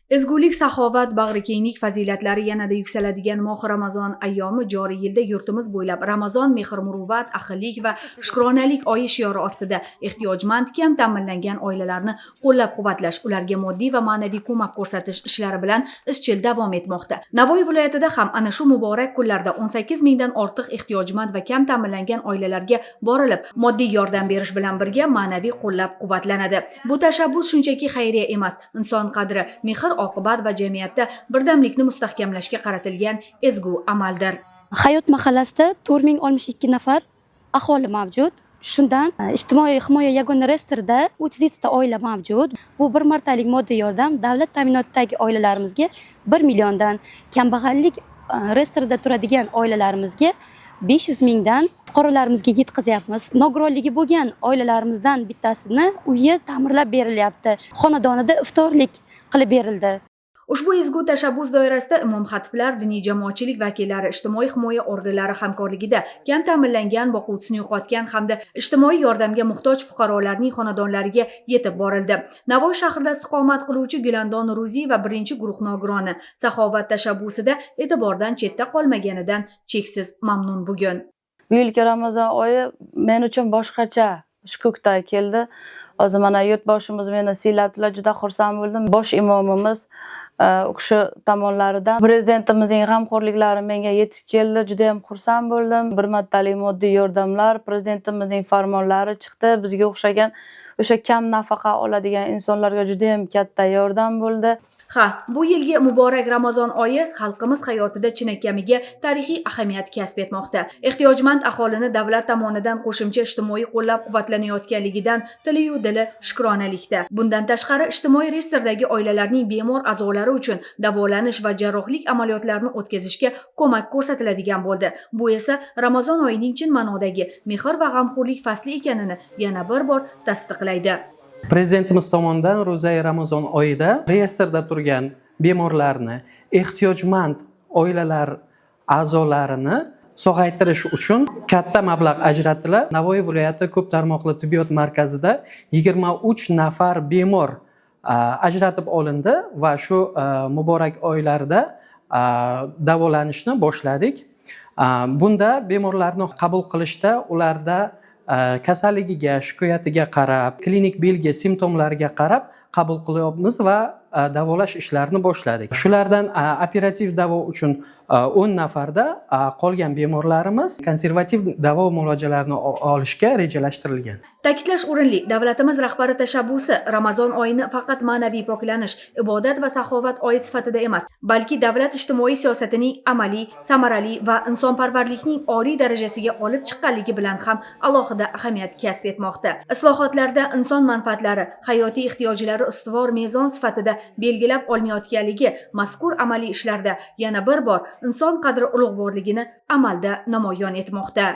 Ezgulik, saxovat, bag'rikenglik fazilatlari yanada yuksaladigan moh Ramazon ayyomi joriy yilda yurtimiz bo'ylab Ramazon mehr-muruvvat, ahillik va shukronalik oyi shiori ostida ehtiyojmand kam ta'minlangan oilalarni qo'llab-quvvatlash, ularga moddiy va ma'naviy ko'mak ko'rsatish ishlari bilan izchil davom etmoqda. Navoiy viloyatida ham ana shu muborak kunlarda 18 mingdan ortiq ehtiyojmand va kam ta'minlangan oilalarga borilib, moddiy yordam berish bilan birga ma'naviy qo'llab-quvvatlanadi. Bu tashabbus shunchaki xayriya emas, inson qadri, mehr oqibat va jamiyatda birdamlikni mustahkamlashga qaratilgan ezgu amaldir. Hayot mahallasida 4062 nafar aholi mavjud. Shundan ijtimoiy himoya yagona reyestrida 37 ta oila mavjud. Bu bir martalik moddiy yordam davlat ta'minotidagi oilalarimizga 1 milliondan, kambag'allik reyestrida turadigan oilalarimizga 500 mingdan fuqarolarimizga yetkazyapmiz. Nogironligi bo'lgan oilalarimizdan bittasini uyi ta'mirlab berilyapti. Xonadonida iftorlik qilib berildi. Ushbu ezgu tashabbus doirasida imom xatiblar, diniy jamoatchilik vakillari, ijtimoiy himoya organlari hamkorligida kam ta'minlangan, boquvchisini yo'qotgan hamda ijtimoiy yordamga muhtoj fuqarolarning xonadonlariga yetib borildi. Navoiy shahrida istiqomat qiluvchi Gulandon Ruziy va birinchi guruh nogironi saxovat tashabbusida e'tibordan chetda qolmaganidan cheksiz mamnun bugun. Bu yilgi Ramazon oyi men uchun boshqacha shukukda keldi. Hozir mana yurtboshimiz meni siylabdilar, juda xursand bo'ldim. Bosh imomimiz u kishi tomonlaridan prezidentimizning g'amxo'rliklari menga yetib keldi. Juda ham xursand bo'ldim. Bir martalik moddiy yordamlar, prezidentimizning farmonlari chiqdi. Bizga o'xshagan o'sha kam nafaqa oladigan insonlarga juda ham katta yordam bo'ldi. Ha, bu yilgi muborak Ramazon oyi xalqimiz hayotida chinakamiga tarixiy ahamiyat kasb etmoqda. Ehtiyojmand aholini davlat tomonidan qo'shimcha ijtimoiy qo'llab-quvvatlanayotganligidan tili-yu dili shukronalikda. Bundan tashqari ijtimoiy reyestrdagi oilalarning bemor a'zolari uchun davolanish va jarrohlik amaliyotlarini o'tkazishga ko'mak ko'rsatiladigan bo'ldi. Bu esa Ramazon oyining chin ma'nodagi mehr va g'amxo'rlik fasli ekanini yana bir bor tasdiqlaydi. Prezidentimiz tomonidan ro'zai Ramazon oyida reyestrda turgan bemorlarni, ehtiyojmand oilalar a'zolarini sog'aytirish uchun katta mablag' ajratilib, Navoiy viloyati ko'p tarmoqli tibbiyot markazida 23 nafar bemor ajratib olindi va shu muborak oylarda davolanishni boshladik. Bunda bemorlarni qabul qilishda ularda kasalligiga, shikoyatiga qarab, klinik belgi, simptomlariga qarab qabul qilyapmiz va davolash ishlarini boshladik. Shulardan operativ davo uchun 10 nafarda, qolgan bemorlarimiz konservativ davo muolajalarini olishga rejalashtirilgan. Ta'kidlash o'rinli, davlatimiz rahbari tashabbusi Ramazon oyini faqat ma'naviy poklanish, ibodat va saxovat oyi sifatida emas, balki davlat ijtimoiy siyosatining amaliy, samarali va insonparvarlikning oliy darajasiga olib chiqqanligi bilan ham alohida ahamiyat kasb etmoqda. Islohotlarda inson manfaatlari, hayotiy ehtiyojlari ustuvor mezon sifatida belgilab olinayotganligi mazkur amaliy ishlarda yana bir bor inson qadri ulug'vorligini amalda namoyon etmoqda.